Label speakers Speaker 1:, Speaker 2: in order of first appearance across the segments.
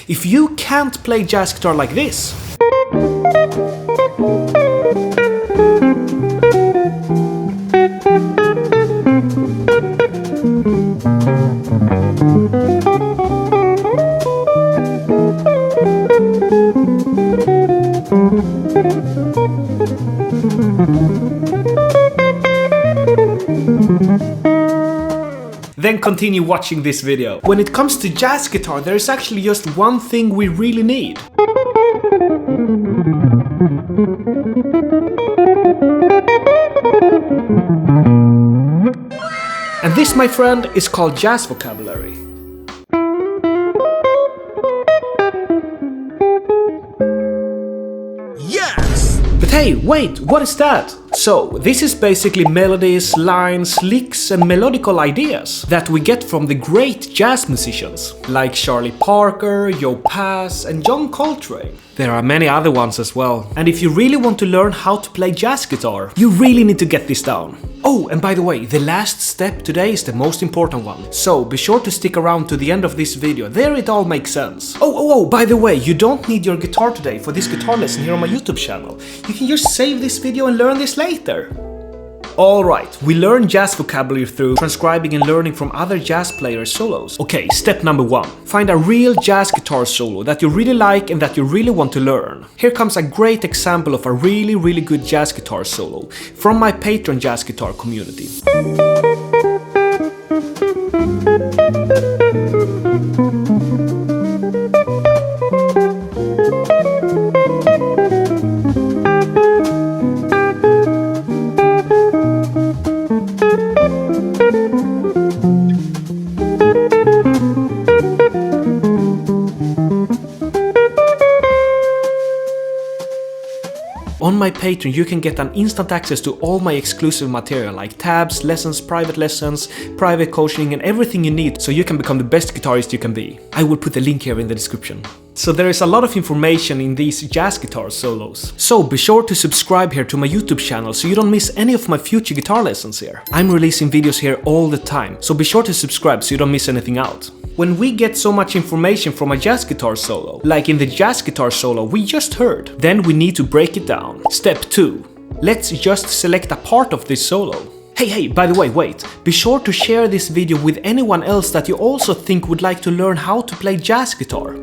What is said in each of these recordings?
Speaker 1: If you can't play jazz guitar like this, then continue watching this video. When it comes to jazz guitar, there is actually just one thing we really need. And this, my friend, is called jazz vocabulary. Yes! But hey, wait, what is that? So, this is basically melodies, lines, licks and melodical ideas that we get from the great jazz musicians like Charlie Parker, Joe Pass and John Coltrane. There are many other ones as well. And if you really want to learn how to play jazz guitar, you really need to get this down. Oh, and by the way, the last step today is the most important one. So be sure to stick around to the end of this video, there it all makes sense. Oh, by the way, you don't need your guitar today for this guitar lesson here on my YouTube channel. You can just save this video and learn this later. Alright, we learn jazz vocabulary through transcribing and learning from other jazz players' solos. Okay, step number 1. Find a real jazz guitar solo that you really like and that you really want to learn. Here comes a great example of a really good jazz guitar solo from my Patreon jazz guitar community. On my Patreon you can get an instant access to all my exclusive material like tabs, lessons, private coaching and everything you need so you can become the best guitarist you can be. I will put the link here in the description. So there is a lot of information in these jazz guitar solos. So be sure to subscribe here to my YouTube channel so you don't miss any of my future guitar lessons here. I'm releasing videos here all the time, so be sure to subscribe so you don't miss anything out. When we get so much information from a jazz guitar solo, like in the jazz guitar solo we just heard, then we need to break it down. Step 2. Let's just select a part of this solo. Hey, by the way, wait. Be sure to share this video with anyone else that you also think would like to learn how to play jazz guitar.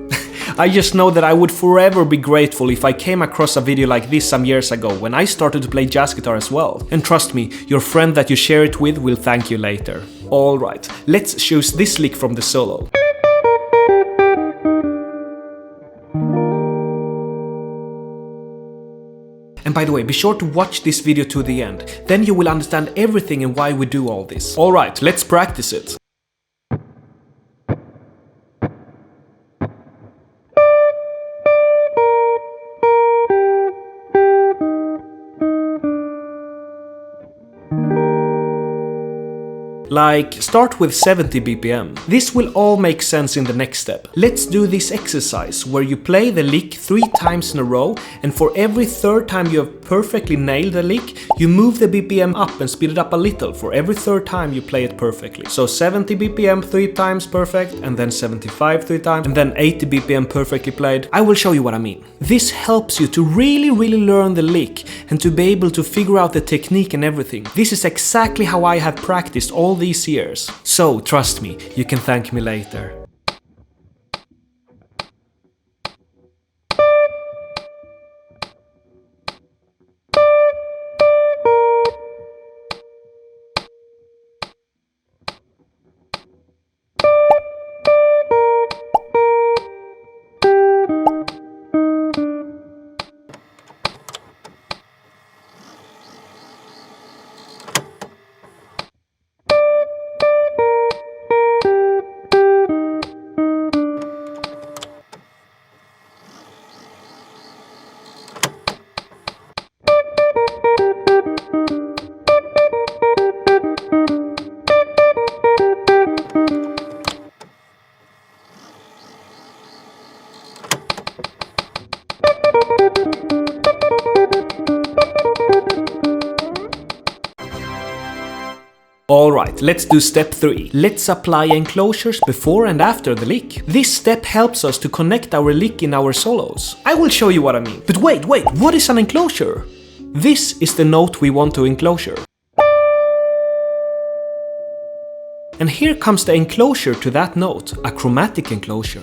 Speaker 1: I just know that I would forever be grateful if I came across a video like this some years ago when I started to play jazz guitar as well. And trust me, your friend that you share it with will thank you later. Alright, let's choose this lick from the solo. And by the way, be sure to watch this video to the end, then you will understand everything and why we do all this. Alright, let's practice it. Like, start with 70 BPM. This will all make sense in the next step. Let's do this exercise where you play the lick 3 times in a row, and for every third time you have perfectly nailed the lick, you move the BPM up and speed it up a little for every third time you play it perfectly. So 70 BPM 3 times perfect, and then 75 3 times, and then 80 BPM perfectly played. I will show you what I mean. This helps you to really learn the lick and to be able to figure out the technique and everything. This is exactly how I have practiced all these years. So trust me, you can thank me later. Alright, let's do step 3. Let's apply enclosures before and after the lick. This step helps us to connect our lick in our solos. I will show you what I mean. But wait, what is an enclosure? This is the note we want to enclosure. And here comes the enclosure to that note, a chromatic enclosure.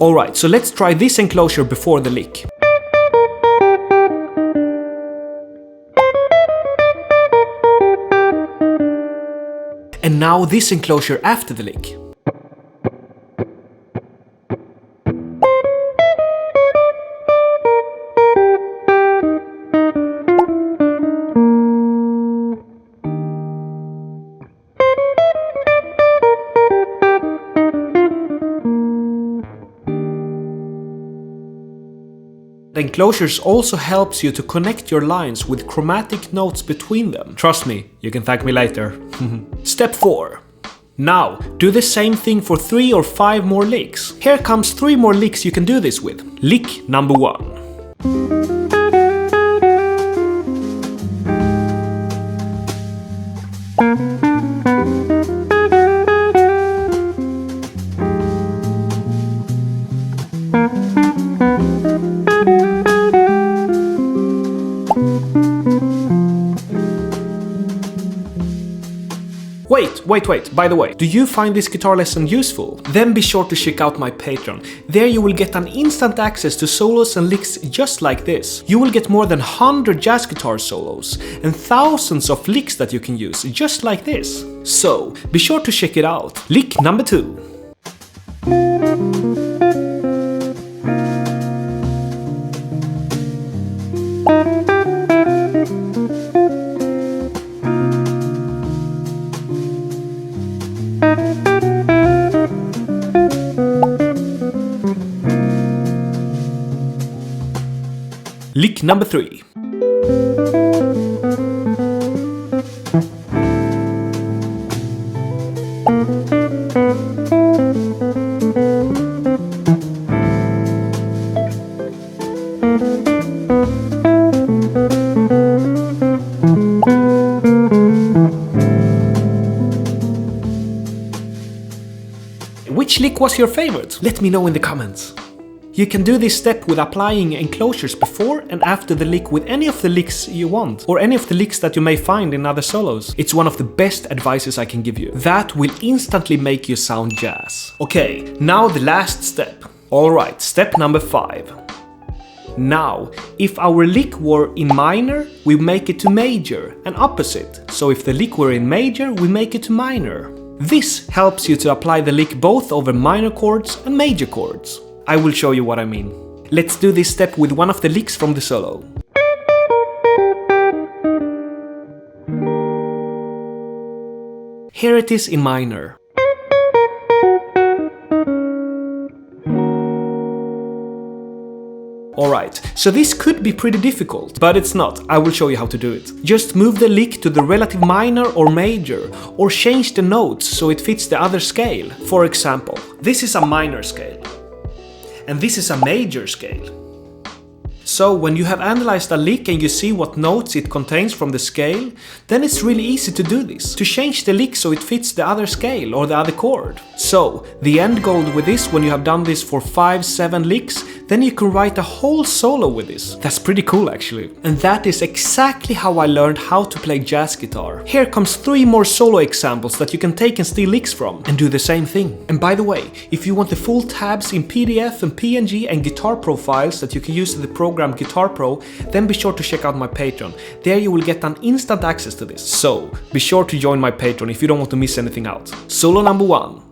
Speaker 1: Alright, so let's try this enclosure before the lick. And now this enclosure after the lick. The enclosures also helps you to connect your lines with chromatic notes between them. Trust me, you can thank me later. Step 4. Now, do the same thing for 3 or 5 more licks. Here comes 3 more licks you can do this with. Lick number 1. Wait, by the way, do you find this guitar lesson useful? Then be sure to check out my Patreon. There you will get an instant access to solos and licks just like this. You will get more than 100 jazz guitar solos and thousands of licks that you can use just like this. So, be sure to check it out. Lick number 2. Lick number 3. Which lick was your favorite? Let me know in the comments. You can do this step with applying enclosures before and after the lick with any of the licks you want, or any of the licks that you may find in other solos. It's one of the best advices I can give you. That will instantly make you sound jazz. Okay, now the last step. Alright, step number 5. Now, if our lick were in minor, we make it to major, and opposite. So if the lick were in major, we make it to minor. This helps you to apply the lick both over minor chords and major chords. I will show you what I mean. Let's do this step with one of the licks from the solo. Here it is in minor. Alright, so this could be pretty difficult, but it's not. I will show you how to do it. Just move the lick to the relative minor or major, or change the notes so it fits the other scale. For example, this is a minor scale. And this is a major scale. So when you have analyzed a lick and you see what notes it contains from the scale, then it's really easy to do this, to change the lick so it fits the other scale or the other chord. So the end goal with this, when you have done this for 5-7 licks, then you can write a whole solo with this. That's pretty cool actually. And that is exactly how I learned how to play jazz guitar. Here comes 3 more solo examples that you can take and steal licks from and do the same thing. And by the way, if you want the full tabs in PDF and PNG and guitar profiles that you can use in the program Guitar Pro, then be sure to check out my Patreon. There you will get an instant access to this. So be sure to join my Patreon if you don't want to miss anything out. Solo number 1.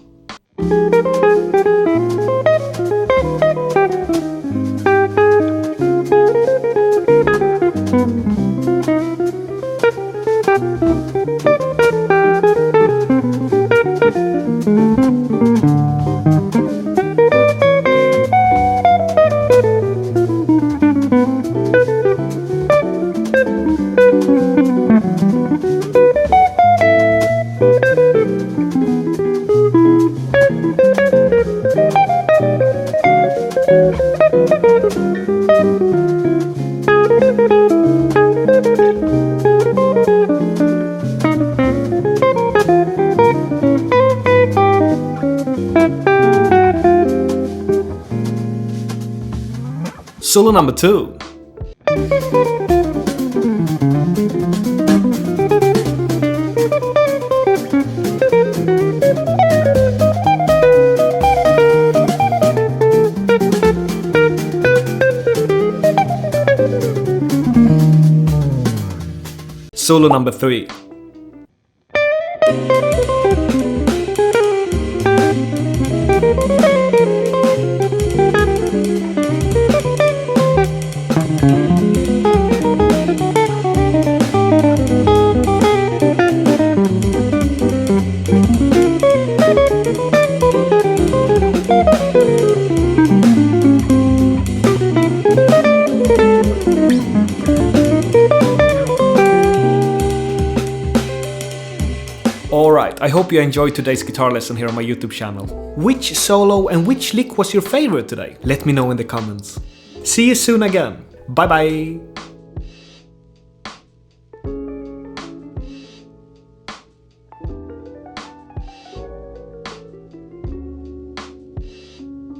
Speaker 1: Solo number 2. Solo number 3. Alright, I hope you enjoyed today's guitar lesson here on my YouTube channel. Which solo and which lick was your favorite today? Let me know in the comments. See you soon again. Bye bye!